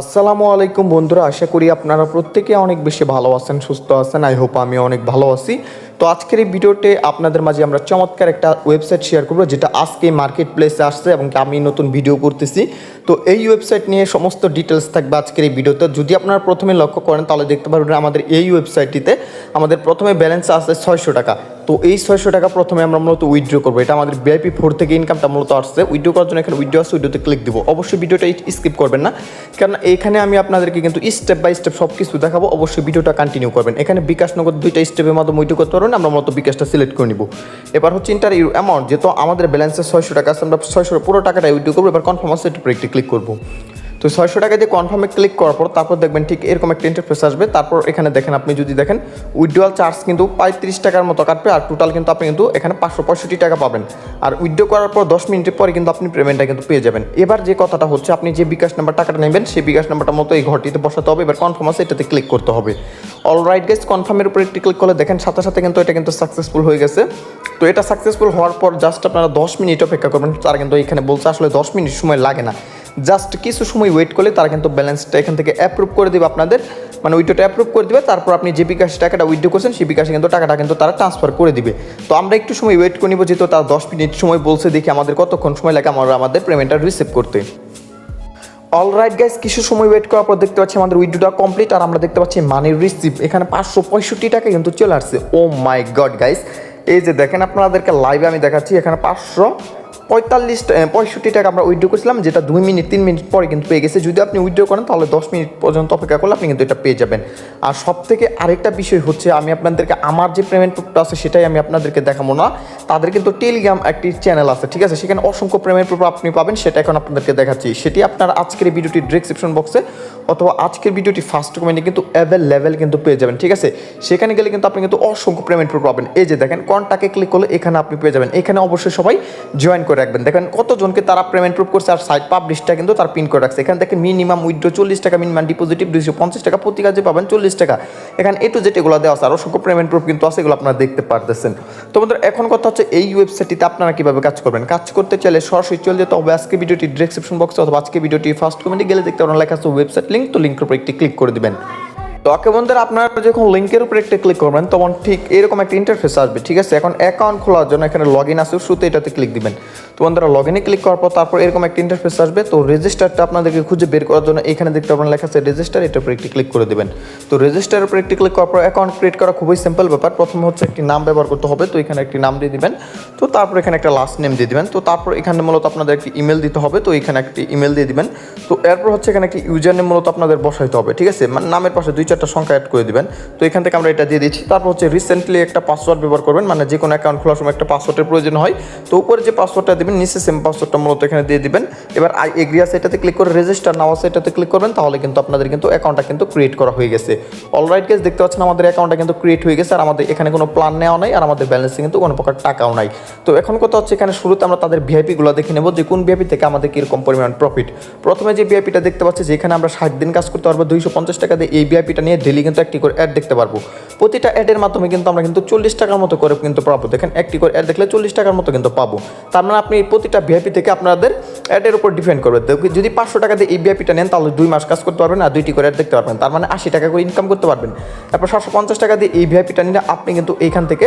আসসালামু আলাইকুম বন্ধুরা, আশা করি আপনারা প্রত্যেকে অনেক বেশি ভালো আছেন, সুস্থ আছেন। আই হোপ আমি অনেক ভালো আছি। তো আজকের এই ভিডিওতে আপনাদের মাঝে আমরা চমৎকার একটা ওয়েবসাইট শেয়ার করব, যেটা আজকে মার্কেট প্লেসে আসছে এবং আমি নতুন ভিডিও করতেছি। তো এই ওয়েবসাইট নিয়ে সমস্ত ডিটেলস থাকবে আজকের এই ভিডিওতে। যদি আপনারা প্রথমে লক্ষ্য করেন তাহলে দেখতে পারবেন আমাদের এই ওয়েবসাইটটিতে আমাদের প্রথমে ব্যালেন্স আছে 600 টাকা। তো এই 600 টাকা প্রথমে আমরা মূলত উইথড্র করবো। এটা আমাদের ভিআইপি 4 থেকে ইনকামটা মূলত আসছে। উইথড্র করার জন্য এখানে উইথড্র আছে, উইথড্রতে ক্লিক দিব। অবশ্যই ভিডিওটা স্কিপ করবেন না, কারণ এখানে আমি আপনাদেরকে কিন্তু স্টেপ বাই স্টেপ সব কিছু দেখাবো। অবশ্যই ভিডিওটা কন্টিনিউ করবেন। এখানে বিকাশ নগদ দুইটা স্টেপের মাধ্যমে উইথড্র করতে পারবেন। আমরা মূলত বিকাশটা সিলেক্ট করে নিব। এবার হচ্ছে ইন্টার অ্যামাউন্ট, যেহেতু আমাদের ব্যালেন্সে 600 টাকা আছে, আমরা 600 পুরো টাকাটা উইথড্র করবো। এবার কনফার্ম আছে, একটু একটি ক্লিক করবো। তো 600 টাকা দিয়ে কনফার্মে ক্লিক করার পর তারপর দেখবেন ঠিক এরকম একটা ইন্টারফেস আসবে। তারপর এখানে দেখেন, আপনি যদি দেখেন উইথড্রয়াল চার্জ কিন্তু 35 টাকার মতো কাটবে, আর টোটাল কিন্তু আপনি কিন্তু এখানে 565 টাকা পাবেন। আর উইথড্র করার পর 10 মিনিটের পরে কিন্তু আপনি পেমেন্টটা কিন্তু পেয়ে যাবেন। এবার যে কথাটা হচ্ছে, আপনি যে বিকাশ নাম্বার টাকাটা নেবেন সেই বিকাশ নাম্বারটা মতো এই ঘরটিতে বসাতে হবে। এবার কনফার্ম আছে, এটাতে ক্লিক করতে হবে। অলরাইট গাইস, কনফার্মের উপরে একটি ক্লিক করলে দেখেন সাথে সাথে কিন্তু এটা কিন্তু সাকসেসফুল হয়ে গেছে। তো এটা সাকসেসফুল হওয়ার পর জাস্ট আপনারা 10 মিনিট অপেক্ষা করবেন। তারা কিন্তু এখানে বলছে আসলে 10 মিনিট সময় লাগে না, জাস্ট কিছু সময় ওয়েট করলে তারা কিন্তু ব্যালেন্সটা এখান থেকে অ্যাপ্রুভ করে দেবে আপনাদের, মানে উইথড্রটা অ্যাপ্রুভ করে দেবে। তারপর আপনি যে বিকাশ টাকাটা উইথড্র করছেন সেই বিকাশে কিন্তু টাকাটা কিন্তু তারা ট্রান্সফার করে দিবে। তো আমরা একটু সময় ওয়েট করে নিব, যেহেতু তারা 10 মিনিট সময় বলছে। দেখি আমাদের কতক্ষণ সময় লাগে আমাদের পেমেন্টটা রিসিভ করতে। অলরাইট গাইস, কিছু সময় ওয়েট করার পর দেখতে পাচ্ছি আমাদের উইথড্রটা কমপ্লিট, আর আমরা দেখতে পাচ্ছি মানি রিসিভ এখানে 565 টাকা কিন্তু চলে আসছে। ও মাই গড গাইস, এই যে দেখেন আপনাদেরকে লাইভে আমি দেখাচ্ছি, এখানে 565 টাকা আমরা উইথড্র করেছিলাম, যেটা 2 মিনিট 3 মিনিট পরে কিন্তু পেয়ে গেছে। যদি আপনি উইথড্র করেন তাহলে 10 মিনিট পর্যন্ত অপেক্ষা করলে আপনি কিন্তু এটা পেয়ে যাবেন। আর সব থেকে আরেকটা বিষয় হচ্ছে, আমি আপনাদেরকে আমার যে পেমেন্ট প্রুফটা আছে সেটাই আমি আপনাদেরকে দেখাবো না। তাদের কিন্তু টেলিগ্রাম একটি চ্যানেল আছে, ঠিক আছে? সেখানে অসংখ্য পেমেন্ট প্রুফ আপনি পাবেন, সেটা এখন আপনাদেরকে দেখাচ্ছি। সেটি আপনার আজকের এই ভিডিওটির ডেসক্রিপশন বক্সে অথবা আজকের ভিডিওটি ফার্স্ট কমেন্টে কিন্তু অ্যাভেলেবেল কিন্তু পেয়ে যাবেন, ঠিক আছে? সেখানে গেলে কিন্তু আপনি কিন্তু অসংখ্য পেমেন্ট প্রুফ পাবেন। এই যে দেখেন, কন্টাক্টে ক্লিক করলে এখানে আপনি পেয়ে যাবেন। এখানে অবশ্যই সবাই জয়েন করে রাখবেন। দেখেন কতজনকে তারা পেমেন্ট প্রুফ করছে, আর সাইট পাবলিশটা কিন্তু তার পিন করে রাখছে। এখানে দেখেন মিনিমাম উইথড্র 40 টাকা, মিনিমাম ডিপোজিটিভ 250 টাকা, প্রতি কাজে পাবেন 40 টাকা। এখানে এ টু জেড এগুলো দেওয়া আছে, আর অসংখ্য পেমেন্ট প্রুফ কিন্তু আছে, এগুলো আপনারা দেখতে পারতেছেন। তো বন্ধুরা, এখন কথা হচ্ছে এই ওয়েবসাইটটিতে আপনারা কীভাবে কাজ করবেন। কাজ করতে চাইলে সরাসরি চলে যেতে হবে আজকে ভিডিওটি ডেসক্রিপশন বক্সে, অথবা আজকে ভিডিওটি ফার্স্ট কমেন্টে গেলে দেখতে পারেন লেখা আছে ওয়েবসাইট লিঙ্ক। তো লিঙ্কের উপর একটি ক্লিক করে দিবেন। তো ওকে বন্ধুরা, আপনারা যখন লিঙ্কের উপরে একটা ক্লিক করবেন তখন ঠিক এরকম একটা ইন্টারফেস আসবে, ঠিক আছে? এখন অ্যাকাউন্ট খোলার জন্য এখানে লগ ইন আছে, শুরুতে এটাতে ক্লিক দিবেন। তো বন্ধুরা, লগ ইনে ক্লিক করার পর তারপর এরকম একটা ইন্টারফেস আসবে। তো রেজিস্টারটা আপনাদেরকে খুঁজে বের করার জন্য এখানে দেখতে পাবেন লেখা আছে রেজিস্টার, এটার উপরে একটি ক্লিক করে দেবেন। তো রেজিস্টারের উপরে একটি ক্লিক করার পর অ্যাকাউন্ট ক্রিয়েট করা খুবই সিম্পল ব্যাপার। প্রথমে হচ্ছে একটি নাম ব্যবহার করতে হবে। তো এখানে একটি নাম দিয়ে দিবেন। তো তারপর এখানে একটা লাস্ট নেম দিয়ে দিবেন। তো তারপর এখানে মূলত আপনাদের একটি ইমেল দিতে হবে। তো এখানে একটি ইমেল দিয়ে দিবেন। তো এরপর হচ্ছে এখানে একটি ইউজার নেম মূলত আপনাদের বসাইতে হবে, ঠিক আছে? মানে নামের পাশে 2-4টা সংখ্যা অ্যাড করে দিবেন। তো এখান থেকে আমরা এটা দিয়ে দিচ্ছি। তারপর হচ্ছে রিসেন্টলি একটা পাসওয়ার্ড ব্যবহার করবেন, মানে যে কোনো অ্যাকাউন্ট খোলার সময় একটা পাসওয়ার্ডের প্রয়োজন হয়। তো উপরে যে পাসওয়ার্ডটা দিবেন নিচে সেম পাসওয়ার্ডটা মূলত এখানে দিয়ে দিবেন। এবার আই এগ্রি আছে এটাতে ক্লিক করে রেজিস্টার নাও আছে এটাতে ক্লিক করবেন, তাহলে কিন্তু আপনাদের কিন্তু অ্যাকাউন্টটা কিন্তু ক্রিয়েট করা হয়ে গেছে। অলরাইট গাইস, দেখতে পাচ্ছেন আমাদের অ্যাকাউন্টটা কিন্তু ক্রিয়েট হয়ে গেছে, আর আমাদের এখানে কোনো প্ল্যান নেওয়া নাই, আর আমাদের ব্যালেন্সে কিন্তু কোনো প্রকার টাকাও নাই। তো এখন কথা হচ্ছে, এখানে শুরুতে আমরা তাদের ভিআইপিগুলো দেখে নেব যে কোন ভিআইপি থেকে আমাদের কীরকম পরিমাণ প্রফিট। প্রথমে যে ভিআইপিটা দেখতে পাচ্ছি, যেখানে আমরা 60 দিন কাজ করতে পারবো 250 টাকা দিয়ে, এই ভিআইপিটা নিয়ে ডেলি কিন্তু একটি করে অ্যাড দেখতে পারবো। প্রতিটা অ্যাডের মাধ্যমে কিন্তু আমরা কিন্তু 40 টাকার মতো করে কিন্তু পাবো। দেখেন, একটি করে অ্যাড দেখলে 40 টাকার মতো কিন্তু পাবো। তার মানে আপনি প্রতিটা ভিআইপি থেকে আপনাদের অ্যাডের উপর ডিপেন্ড করবে। যদি 500 টাকা দিয়ে এই ভিআইপিটা নেন তাহলে 2 মাস কাজ করতে পারবেন, আর 2টি করে অ্যাড দেখতে পারবেন। তার মানে 80 টাকা করে ইনকাম করতে পারবেন। তারপর 750 টাকা দিয়ে এই ভিআইপিটা নিলে আপনি কিন্তু এইখান থেকে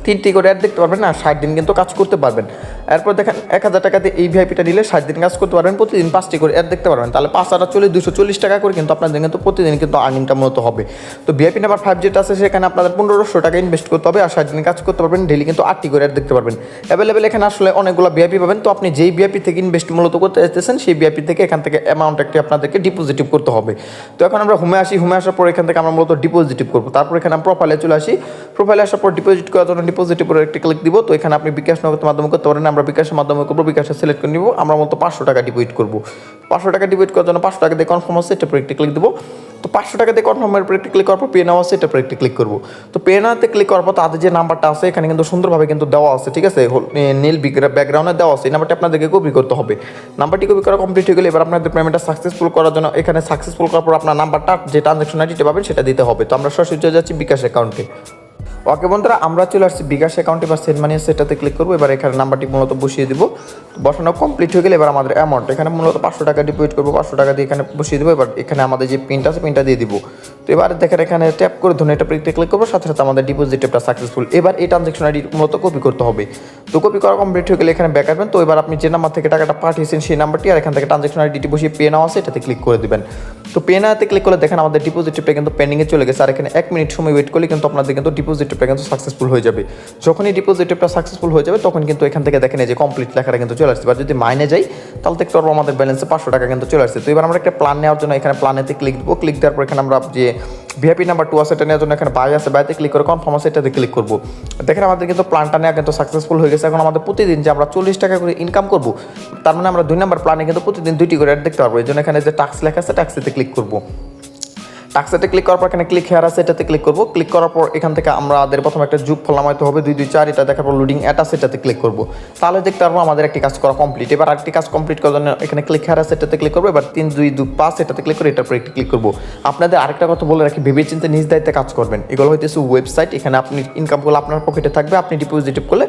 3টি করে অ্যাড দেখতে পারবেন, আর 60 দিন কিন্তু কাজ করতে পারবেন। এরপর দেখেন 1000 টাকা দিয়ে এই ভিআইপিটা নিলে 60 দিন কাজ করতে পারবেন, প্রতিদিন 5টি করে অ্যাড দেখতে পারবেন। তাহলে 5 আর 40 240 টাকা করে কিন্তু আপনাদের কিন্তু প্রতিদিন কিন্তু আর্নিংটা মূলত হবে। তো ভিআইপি নাম্বার 5 যেটা আছে সেখানে আপনাদের 1500 টাকা ইনভেস্ট করতে হবে, আর 60 দিন কাজ করতে পারবেন, ডেলি কিন্তু 8টি করে অ্যাড দেখতে পারবেন। অ্যাভেলেবেল এখানে আসলে অনেকগুলো ভিআইপি পাবেন। তো আপনি যেই ভিআইপি থেকে ইনভেস্ট মূলত করতে চাইতেছেন সেই ভিআইপি থেকে এখান থেকে অ্যামাউন্ট একটি আপনাদেরকে ডিপোজিটিভ করতে হবে। তো এখন আমরা হোমে আসি, হোমে আসার পর এখান থেকে আমরা মূলত ডিপোজিটিভ করবো। তারপর এখানে আমরা প্রোফাইলে চলে আসি, প্রোফাইলে আসার পর ডিপোজিট করার জন্য ডিপোজিটিভের একটি ক্লিক দিব। তো এখানে আপনি বিকাশ নগদের মাধ্যমে করতে পারেন, আমরা বিকাশের মাধ্যমে করবো। বিকাশে সিলেক্ট করে নিব, আমরা মতো 500 টাকা ডিপোজিট করবো। 500 টাকা ডিপোজিট করার জন্য 500 টাকা দিয়ে কনফার্ম আছে এটা উপরে একটি ক্লিক দেবো। তো 500 টাকা দিয়ে কনফার্মের উপরে একটি ক্লিক করার পর পে নাও আছে এটা উপরে একটি ক্লিক করবো। তো পে নাওতে ক্লিক করার পর তাদের যে নাম্বারটা আছে এখানে কিন্তু সুন্দরভাবে কিন্তু দেওয়া আছে, ঠিক আছে? নীল ব্যাকগ্রাউন্ডে দেওয়া আছে, এই নাম্বারটি আপনাদেরকে কপি করতে হবে। নাম্বারটি কপি করা কমপ্লিট হয়ে গেলে এবার আপনাদের পেমেন্টটা সাকসেসফুল করার জন্য এখানে সাকসেসফুল করার পর আপনার নাম্বারটা যে ট্রানজাকশন আইডিটা পাবেন সেটা দিতে হবে। তো আমরা সরাসরি চলে যাচ্ছি বিকাশ অ্যাকাউন্টে। ওকে বন্ধুরা, আমরা চলে আসছি বিকাশ অ্যাকাউন্টে বা সেন্ড মানি সেটাতে ক্লিক করবো। এবার এখানে নাম্বারটি মূলত বসিয়ে দিব, বসানো কমপ্লিট হয়ে গেলে এবার আমাদের অ্যামাউন্ট এখানে মূলত 500 টাকা ডিপোজিট করবো, 500 টাকা দিয়ে এখানে বসিয়ে দেবো। এবার এখানে আমাদের যে পিনটা আছে পিনটা দিয়ে দিব। তো এবার দেখেন এখানে ট্যাপ করে ধরুন এটা প্রিন্টে ক্লিক করবো, সাথে সাথে আমাদের ডিপোজিট টেপটা সাকসেসফুল। এবার এই ট্রানজাকশন আইডি মূলত কপি করতে হবে। তো কপি করা কমপ্লিট হয়ে গেলে এখানে ব্যাক আসবেন। তো এবার আপনি যে নাম্বার থেকে টাকাটা পাঠিয়েছেন সেই নাম্বারটি আর এখান থেকে ট্রানজাকশন আইডিটি বসিয়ে পে নাও আছে এটাতে ক্লিক করে দিবেন। তো পে নাওতে ক্লিক করলে দেখেন আমাদের ডিপোজিট টেপটা কিন্তু পেন্ডিংয়ে চলে গেছে। আর এখানে 1 মিনিট সময় ওয়েট করলে কিন্তু আপনাদের কিন্তু ডিপোজিট টেপটা কিন্তু সাকসেসফুল হয়ে যাবে। যখনই ডিপোজিট টেপটা সাকসেসফুল হয়ে যাবে তখন কিন্তু এখান থেকে দেখেন এই যে কমপ্লিট লেখাটা কিন্তু চলে আসছে। এবার যদি মাইনে যাই তাহলে দেখতে পারবো আমাদের ব্যালেন্সে 500 টাকা কিন্তু চলে আসছে। তো এবার আমরা একটা প্ল্যান নেওয়ার জন্য এখানে প্ল্যানেতে ক্লিক দেবো। ক্লিক দেওয়ার পর এখানে আমরা যে ভিআইপি নাম্বার 2 আছে এটা নেওয়ার জন্য এখানে বাই আছে, বাইতে ক্লিক করে কনফার্ম আছে এটাতে ক্লিক করবো। দেখেন আমাদের কিন্তু প্ল্যানটা নেওয়া কিন্তু সাকসেসফুল হয়ে গেছে। এখন আমাদের প্রতিদিন যে আমরা 40 টাকা করে ইনকাম করবো, তার মানে আমরা 2 নাম্বার প্ল্যানে কিন্তু প্রতিদিন 2টি করে অ্যাড দেখতে পারবো। এই জন্য এখানে যে টাস্ক লেখা আছে টাস্কেতে ক্লিক করবো। টাক্সেতে ক্লিক করার পর এখানে ক্লিক হেয়ার আছে এটাতে ক্লিক করবো। ক্লিক করার পর এখান থেকে আমাদের প্রথমে একটা যুগ ফল নামাইতে হবে 2 2 4, এটা দেখার পর লোডিং অ্যাট আছে এটাতে ক্লিক করবো। তাহলে দেখতে পারবো আমাদের একটি কাজ করা কমপ্লিট। এবার আরেকটি কাজ কমপ্লিট করার জন্য এখানে ক্লিক হেয়ার আছে এটাতে ক্লিক করবো। এবার 3 2 2 5 এটাতে ক্লিক করে এটার পর একটি ক্লিক করবো। আপনাদের আরেকটা কথা বলে রাখি, ভেবেচিন্তে নিজ দায়িত্বে কাজ করবেন। এগুলো হইতেছে ওয়েবসাইট, এখানে আপনি ইনকাম করলে আপনার পকেটে থাকবে, আপনি ডিপোজিট করলে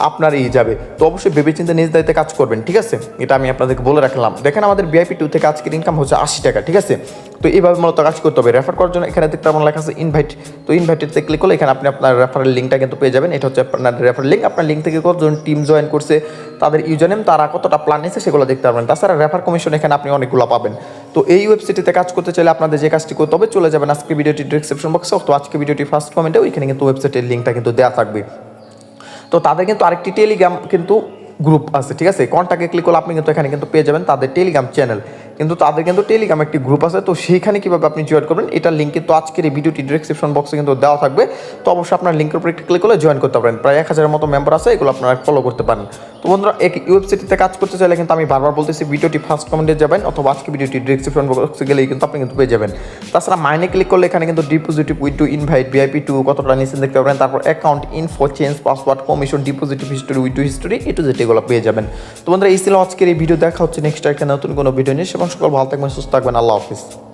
আপনার যাবে। তো অবশ্যই ভেবেচিন্তে নিজ দায়িত্বে কাজ করবেন, ঠিক আছে? এটা আমি আপনাদেরকে বলে রাখলাম। দেখেন আমাদের ভিআইপি 2 থেকে আজকের ইনকাম হচ্ছে 80 টাকা, ঠিক আছে? তো এইভাবে মূলত কাজ করতে হবে। রেফার করার জন্য এখানে দেখতে আমার লেখা আছে ইনভাইট। তো ইনভাইটেডতে ক্লিক করলে এখানে আপনি আপনার রেফারেল লিঙ্কটা কিন্তু পেয়ে যাবেন। এটা হচ্ছে আপনার রেফারেল লিঙ্ক। আপনার লিঙ্ক থেকে কতজন টিম জয়েন করছে, তাদের ইউজার নেম, তারা কতটা প্ল্যান নিয়েছে সেগুলো দেখতে পারবেন। তাছাড়া রেফার কমিশন এখানে আপনি অনেকগুলো পাবেন। তো এই ওয়েবসাইটে কাজ করতে চাইলে আপনাদের যে কাজটি করতে হবে, চলে যাবেন আজকে ভিডিওটি ডিসক্রিপশন বক্সে, তো আজকে ভিডিওটি ফার্স্ট কমেন্টে ওইখানে কিন্তু ওয়েবসাইটের লিঙ্কটা কিন্তু দেওয়া থাকবে। তো তাদের কিন্তু আরেকটি টেলিগ্রাম কিন্তু গ্রুপ আছে, ঠিক আছে? কন্টাক্টে ক্লিক করলে আপনি কিন্তু এখানে কিন্তু পেয়ে যাবেন তাদের টেলিগ্রাম চ্যানেল। কিন্তু তাদের কিন্তু টেলিগ্রাম একটি গ্রুপ আছে, তো সেইখানে কীভাবে আপনি জয়েন করবেন এটার লিঙ্ক কিন্তু আজকের এই ভিডিওটি ডিসক্রিপশন বক্সে কিন্তু দেওয়া থাকবে। তো অবশ্যই আপনার লিঙ্কের উপর একটি ক্লিক করলে জয়েন করতে পারেন। প্রায় 1000-এর মতো মেম্বার আছে, এগুলো আপনারা ফলো করতে পারেন। তো বন্ধুরা, এই ওয়েবসাইটে কাজ করতে চাইলে কিন্তু আমি বারবার বলতেছি ভিডিওটি ফার্স্ট কমেন্টে যাবেন অথবা আজকে ভিডিওটি ডিসক্রিপশন বক্সে গেলেই কিন্তু আপনি কিন্তু পেয়ে যাবেন। তাছাড়া মাইনে ক্লিক করলে এখানে কিন্তু ডিপোজিটিভ উইথড্রো, ইনভাইট, ভিআইপি 2 কতটা নিচ্ছেন দেখতে পাবেন। তারপর account info, change password, commission, deposit history, withdraw history, এটু যেটা এগুলো পেয়ে যাবেন। তো বন্ধুরা, এই ছিল আজকের এই ভিডিও। দেখা হচ্ছে নেক্সট একটা নতুন কোনো ভিডিও নিয়ে। সেবন সকল ভালো থাকবেন, সুস্থ থাকবেন। আল্লাহ হাফিজ।